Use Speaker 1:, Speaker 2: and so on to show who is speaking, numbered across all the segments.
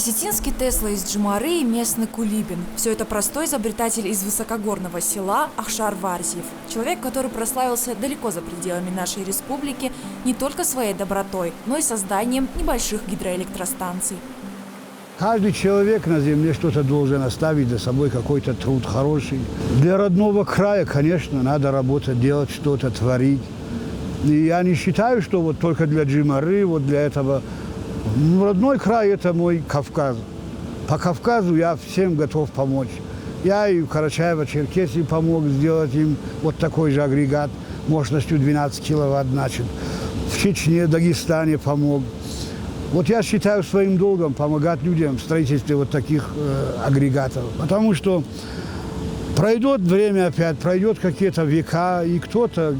Speaker 1: Осетинский Тесла из Джумары и местный Кулибин. Все это простой изобретатель из высокогорного села Ахшар Варзиев. Человек, который прославился далеко за пределами нашей республики не только своей добротой, но и созданием небольших гидроэлектростанций.
Speaker 2: Каждый человек на земле что-то должен оставить за собой, какой-то труд хороший. Для родного края, конечно, надо работать, делать что-то, творить. И я не считаю, что вот только для Джумары, вот для этого. Родной край – это мой Кавказ. По Кавказу я всем готов помочь. Я и в Карачаево-Черкесии помог сделать им вот такой же агрегат мощностью 12 киловатт, значит. В Чечне, Дагестане помог. Вот я считаю своим долгом помогать людям в строительстве вот таких агрегатов. Потому что пройдет время опять, пройдет какие-то века, и кто-то,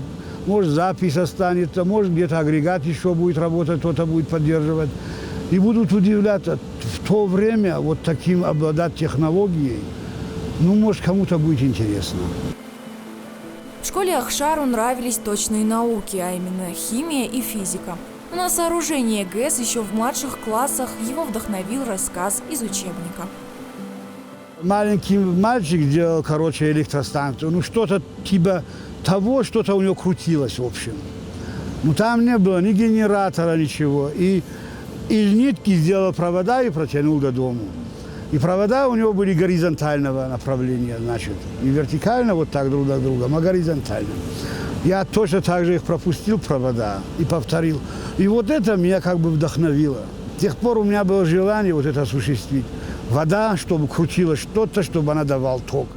Speaker 2: может, запись останется, может, где-то агрегат еще будет работать, кто-то будет поддерживать. И будут удивляться, в то время вот таким обладать технологией, ну, может, кому-то будет интересно.
Speaker 1: В школе Ахшару нравились точные науки, а именно химия и физика. Но на сооружение ГЭС еще в младших классах его вдохновил рассказ из учебника.
Speaker 2: Маленький мальчик делал, электростанцию, ну, что-то типа того, что-то у него крутилось, в общем. Ну, там не было ни генератора, ничего. И из нитки сделал провода и протянул до дому. И провода у него были горизонтального направления, значит, не вертикально вот так друг от друга, а горизонтально. Я точно так же их пропустил, провода, и повторил. И вот это меня как бы вдохновило. С тех пор у меня было желание вот это осуществить. Вода, чтобы крутилось что-то, чтобы она давала ток.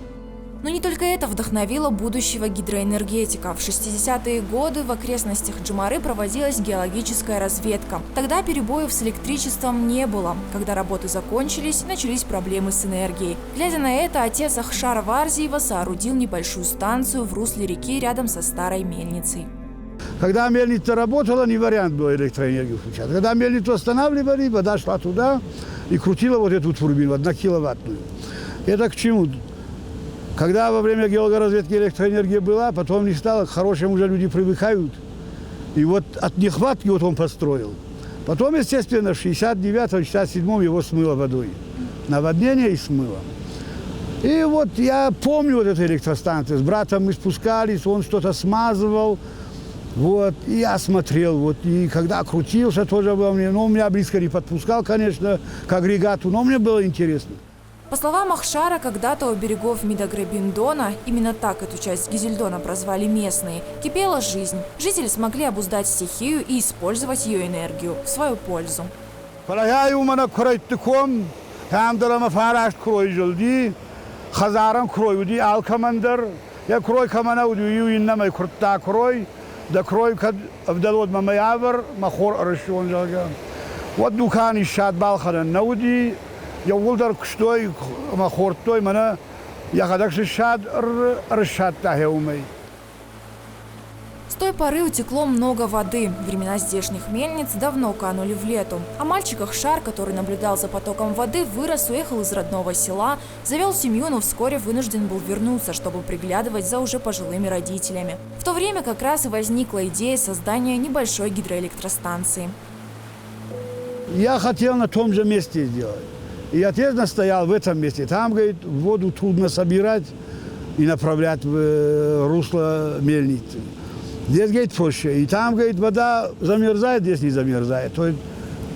Speaker 1: Но не только это вдохновило будущего гидроэнергетика. В 60-е годы в окрестностях Джумары проводилась геологическая разведка. Тогда перебоев с электричеством не было. Когда работы закончились, начались проблемы с энергией. Глядя на это, отец Ахшара Варзиева соорудил небольшую станцию в русле реки рядом со старой мельницей.
Speaker 2: Когда мельница работала, не вариант был электроэнергию включать. Когда мельницу останавливали, вода шла туда и крутила вот эту турбину, 1 киловаттную. Это к чему? Когда во время геологоразведки электроэнергия была, потом не стало, к хорошему уже люди привыкают. И вот от нехватки вот он построил. Потом, естественно, в 69-м, 67-м его смыло водой. Наводнение и смыло. И вот я помню вот эту электростанцию. С братом мы спускались, он что-то смазывал. Вот, и я смотрел, вот, и когда крутился, тоже было мне, ну, меня близко не подпускал, конечно, к агрегату, но мне было интересно.
Speaker 1: По словам Ахшара, когда-то у берегов Мидагребиндона, именно так эту часть Гизельдона прозвали местные, кипела жизнь. Жители смогли обуздать стихию и использовать ее энергию в свою пользу.
Speaker 2: Я волдар кштой махортой мана я гадакши шад ршат тахеумей.
Speaker 1: С той поры утекло много воды. Времена здешних мельниц давно канули в лету. А мальчик Ахшар, который наблюдал за потоком воды, вырос, уехал из родного села, завел семью, но вскоре вынужден был вернуться, чтобы приглядывать за уже пожилыми родителями. В то время как раз и возникла идея создания небольшой гидроэлектростанции.
Speaker 2: Я хотел на том же месте сделать. И отец настоял в этом месте. Там, говорит, воду трудно собирать и направлять в русло мельницы. Здесь, говорит, проще. И там, говорит, вода замерзает, здесь не замерзает. То есть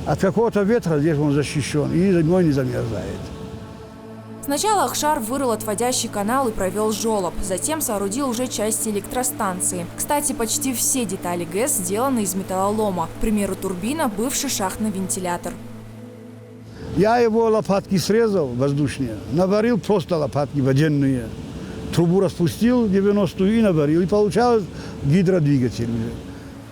Speaker 2: от какого-то ветра здесь он защищен и зимой не замерзает.
Speaker 1: Сначала Ахшар вырыл отводящий канал и провел желоб. Затем соорудил уже части электростанции. Кстати, почти все детали ГЭС сделаны из металлолома. К примеру, турбина – бывший шахтный вентилятор.
Speaker 2: Я его лопатки срезал воздушные, наварил просто лопатки водяные. Трубу распустил 90-ю и наварил. И получалось гидродвигатель.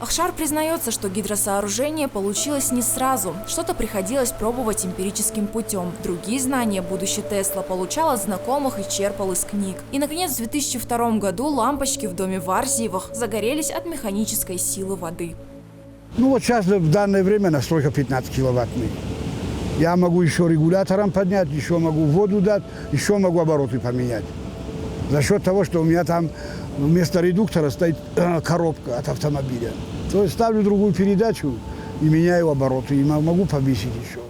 Speaker 1: Ахшар признается, что гидросооружение получилось не сразу. Что-то приходилось пробовать эмпирическим путем. Другие знания будущий Тесла получал от знакомых и черпал из книг. И, наконец, в 2002 году лампочки в доме Варзиевых загорелись от механической силы воды.
Speaker 2: Ну вот сейчас в данное время настройка 15 киловаттный. Я могу еще регулятором поднять, еще могу воду дать, еще могу обороты поменять. За счет того, что у меня там вместо редуктора стоит коробка от автомобиля. То есть ставлю другую передачу и меняю обороты, и могу повесить еще.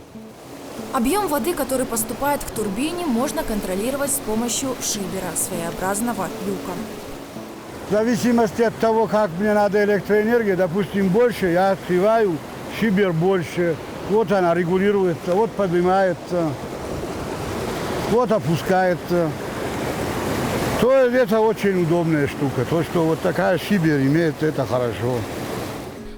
Speaker 1: Объем воды, который поступает к турбине, можно контролировать с помощью шибера, своеобразного люка.
Speaker 2: В зависимости от того, как мне надо электроэнергия, допустим, больше, я открываю, шибер больше. Вот она регулируется, вот поднимается, вот опускается. То есть это очень удобная штука. То, что вот такая шибер имеет, это хорошо.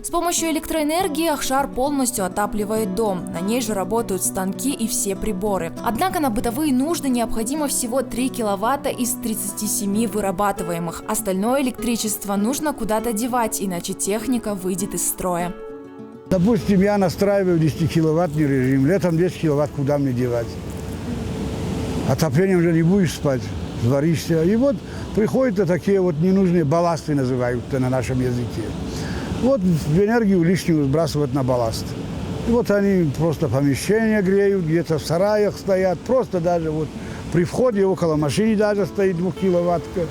Speaker 1: С помощью электроэнергии Ахшар полностью отапливает дом. На ней же работают станки и все приборы. Однако на бытовые нужды необходимо всего 3 киловатта из 37 вырабатываемых. Остальное электричество нужно куда-то девать, иначе техника выйдет из строя.
Speaker 2: Допустим, я настраиваю 10-киловаттный режим. Летом 10 киловатт куда мне девать? Отоплением же не будешь спать, зваришься. И вот приходят такие вот ненужные балласты, называются на нашем языке. Вот энергию лишнюю сбрасывают на балласт. И вот они просто помещения греют, где-то в сараях стоят, просто даже вот при входе около машины даже стоит 2-киловаттка.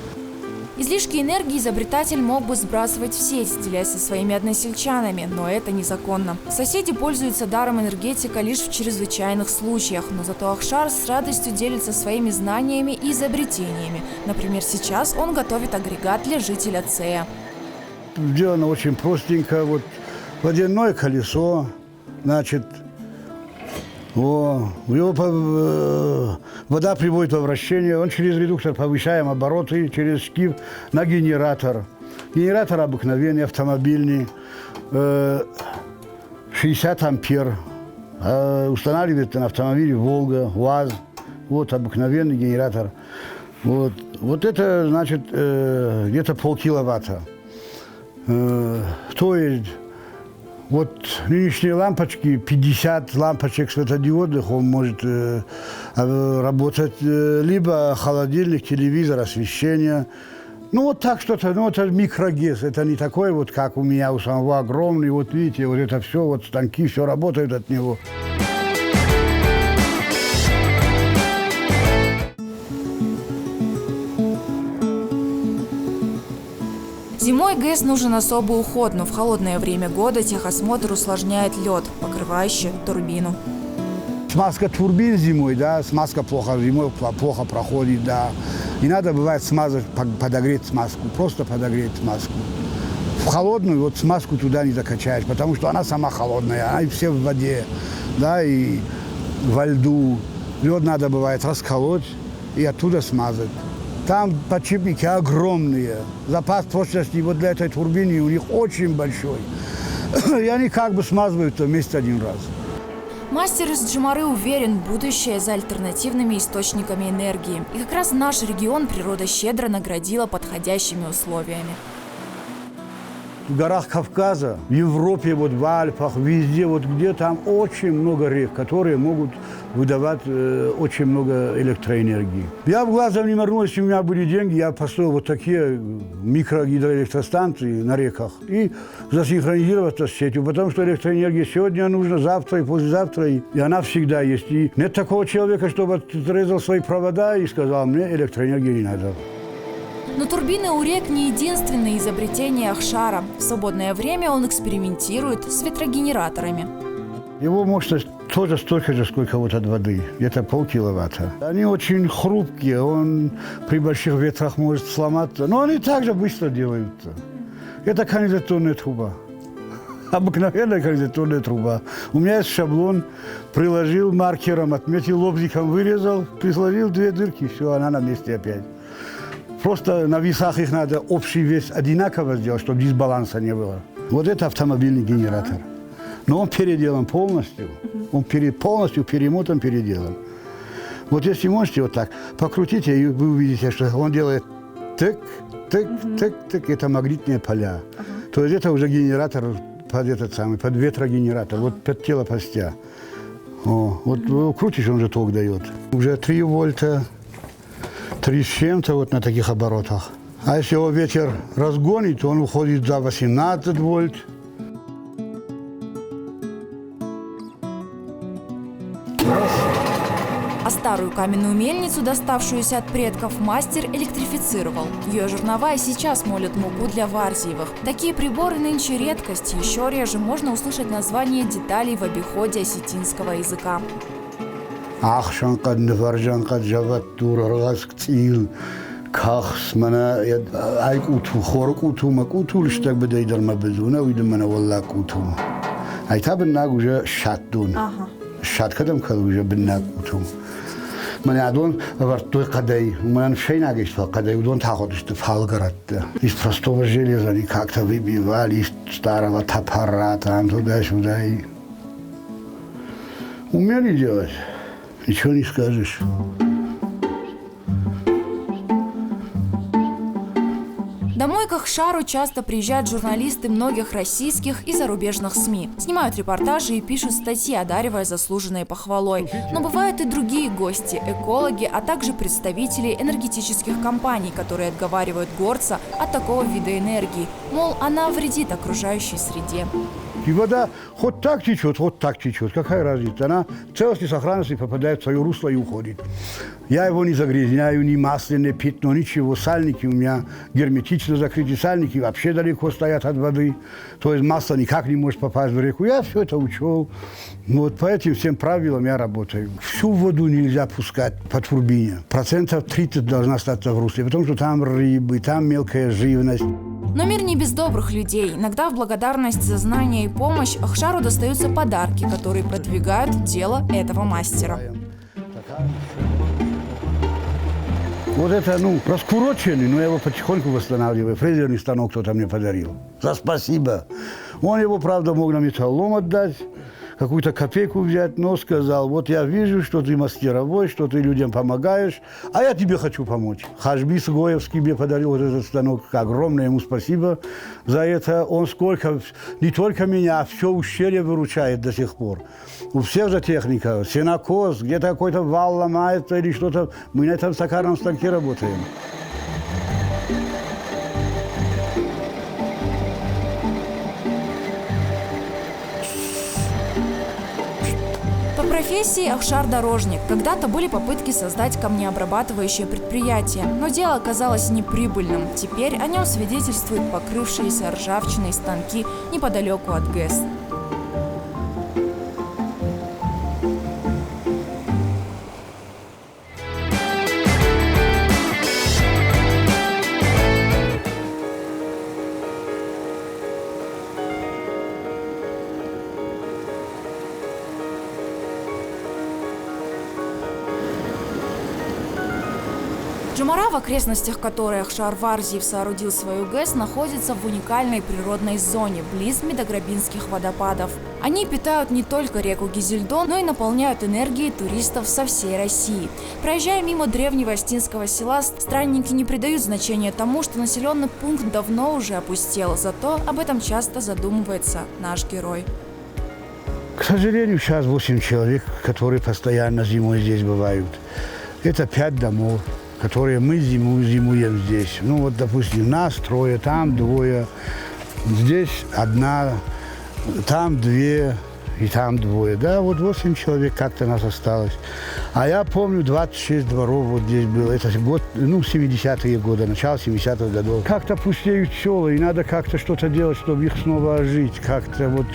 Speaker 1: Излишки энергии изобретатель мог бы сбрасывать в сеть, делясь со своими односельчанами, но это незаконно. Соседи пользуются даром энергетика лишь в чрезвычайных случаях, но зато Ахшар с радостью делится своими знаниями и изобретениями. Например, сейчас он готовит агрегат для жителя Цея.
Speaker 2: Сделано очень простенько. Вот водяное колесо, значит, вода приводит во вращение, он через редуктор повышаем обороты, через шкив на генератор. Генератор обыкновенный, автомобильный, 60 ампер. Устанавливает на автомобиле «Волга», УАЗ, вот обыкновенный генератор. Вот это, значит, где-то полкиловатта. То есть вот нынешние лампочки, 50 лампочек светодиодных, он может работать, либо холодильник, телевизор, освещение. Ну вот так что-то, ну это микрогез, это не такой вот, как у меня у самого огромный, вот видите, вот это все, вот станки, все работают от него.
Speaker 1: Зимой ГЭС нужен особый уход, но в холодное время года техосмотр усложняет лед, покрывающий турбину.
Speaker 2: Смазка турбин зимой, да, смазка зимой плохо проходит, да. И надо бывает смазать, подогреть смазку, просто подогреть смазку. В холодную вот смазку туда не закачаешь, потому что она сама холодная, она и все в воде, да, и во льду. Лед надо бывает расколоть и оттуда смазать. Там подшипники огромные, запас прочности вот для этой турбины у них очень большой. И они как бы смазываются вместе один раз.
Speaker 1: Мастер из Джимары уверен, будущее за альтернативными источниками энергии. И как раз наш регион природа щедро наградила подходящими условиями.
Speaker 2: В горах Кавказа, в Европе, вот в Альпах, везде, вот где там очень много рек, которые могут выдавать очень много электроэнергии. Я в глазом не моргнул, если у меня были деньги, я построил вот такие микрогидроэлектростанции на реках и засинхронизироваться с сетью, потому что электроэнергия сегодня нужна, завтра и послезавтра, и она всегда есть. И нет такого человека, чтобы отрезал свои провода и сказал, мне электроэнергии не надо.
Speaker 1: Но турбины у рек не единственное изобретение Ахшара. В свободное время он экспериментирует с ветрогенераторами.
Speaker 2: Его мощность тоже столько же, сколько вот от воды, где-то полкиловатта. Они очень хрупкие, он при больших ветрах может сломаться, но они также быстро делаются. Это канализационная труба, обыкновенная канализационная труба. У меня есть шаблон, приложил маркером, отметил лобзиком, вырезал, присложил 2 дырки, все, она на месте опять. Просто на весах их надо общий вес одинаково сделать, чтобы дисбаланса не было. Вот это автомобильный генератор. Но он переделан полностью. Он полностью перемотан, переделан. Вот если можете вот так, покрутите, и вы увидите, что он делает тык, тык, тык, тык. Это магнитные поля. То есть это уже генератор под этот самый, под ветрогенератор, вот под тело постя. Вот крутишь, он же ток дает. Уже 3 вольта. 3 с чем-то вот на таких оборотах. А если его ветер разгонит, то он уходит за 18 вольт.
Speaker 1: А старую каменную мельницу, доставшуюся от предков, мастер электрифицировал. Ее жернова и сейчас молят муку для варзиевых. Такие приборы нынче редкость. Еще реже можно услышать название деталей в обиходе осетинского языка.
Speaker 2: Ахшан кад нефаржан кад жават дур ргаск цил. Кахс мана айк уту хорк уту мак уту лиштак бедайдар ма безуна уйдем мана валлак уту. Айта биннак уже шаттун. Шат кадам кад уже биннак уту. Мана адон вартой кадай. Мана шей нагишт фа кадай удон таходишт фал гаратта. Из простого железа они как-то выбивали из старого топора там туда-сюда и умели делать. Ничего не скажешь.
Speaker 1: Домой к Ахшару часто приезжают журналисты многих российских и зарубежных СМИ. Снимают репортажи и пишут статьи, одаривая заслуженной похвалой. Но бывают и другие гости – экологи, а также представители энергетических компаний, которые отговаривают горца от такого вида энергии. Мол, она вредит окружающей среде.
Speaker 2: И вода хоть так течет, какая разница? Она в целости и сохранности попадает в свое русло и уходит. Я его не загрязняю, ни масляное пятно, ничего. Сальники у меня герметично закрыты, сальники вообще далеко стоят от воды. То есть масло никак не может попасть в реку. Я все это учел. Вот по этим всем правилам я работаю. Всю воду нельзя пускать по турбине. 30% должна остаться в русле, потому что там рыбы, там мелкая живность.
Speaker 1: Но мир не без добрых людей. Иногда в благодарность за знания и помощь Ахшару достаются подарки, которые продвигают дело этого мастера.
Speaker 2: Вот это, раскуроченный, но я его потихоньку восстанавливаю. Фрезерный станок кто-то мне подарил. За спасибо. Он его, правда, мог на металлолом отдать, какую-то копейку взять, но сказал, вот я вижу, что ты мастеровой, что ты людям помогаешь, а я тебе хочу помочь. Хажбис Гоевский мне подарил вот этот станок. Огромное ему спасибо за это. Он не только меня, а все ущелье выручает до сих пор. У всех же техника, сенокос, где-то какой-то вал ломается или что-то. Мы на этом токарном станке работаем.
Speaker 1: По профессии Ахшар дорожник. Когда-то были попытки создать камнеобрабатывающее предприятие, но дело оказалось неприбыльным. Теперь о нем свидетельствуют покрывшиеся ржавчиной станки неподалеку от ГЭС. Джумара, в окрестностях которой Ахшар Варзиев соорудил свою ГЭС, находится в уникальной природной зоне, близ Медограбинских водопадов. Они питают не только реку Гизельдон, но и наполняют энергией туристов со всей России. Проезжая мимо древнего астинского села, странники не придают значения тому, что населенный пункт давно уже опустел, зато об этом часто задумывается наш герой.
Speaker 2: К сожалению, сейчас 8 человек, которые постоянно зимой здесь бывают. Это 5 домов, которые мы зимуем здесь. Вот, допустим, нас 3, там 2, здесь 1, там 2 и там 2. Да, вот 8 человек как-то нас осталось. А я помню, 26 дворов вот здесь было. Это год, 70-е годы, начало 70-х годов. Как-то пустеют села, и надо как-то что-то делать, чтобы их снова ожить. Как-то вот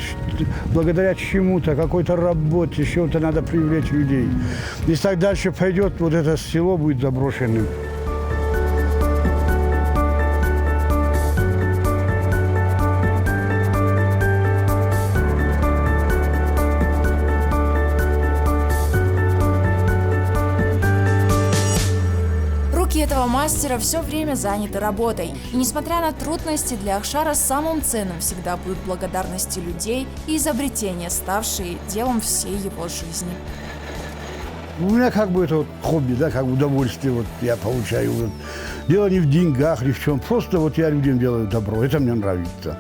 Speaker 2: благодаря чему-то, какой-то работе, чего-то надо привлечь людей. Если так дальше пойдет, вот это село будет заброшенным.
Speaker 1: Этого мастера все время заняты работой. И несмотря на трудности, для Ахшара самым ценным всегда будут благодарности людей и изобретения, ставшие делом всей его жизни.
Speaker 2: У меня как бы это хобби, да, как удовольствие вот я получаю. Вот. Дело не в деньгах, ни в чем. Просто вот я людям делаю добро. Это мне нравится.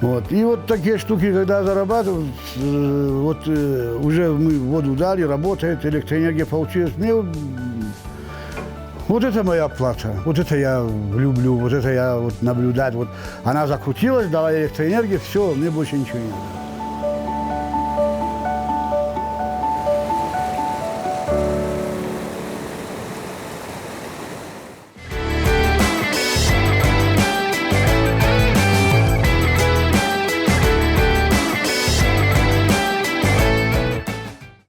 Speaker 2: Вот. И вот такие штуки, когда зарабатывают, уже мы воду дали, работает, электроэнергия получилась. Вот это моя плата, вот это я люблю, вот это я наблюдать. Вот она закрутилась, дала электроэнергию, все, мне больше ничего не надо.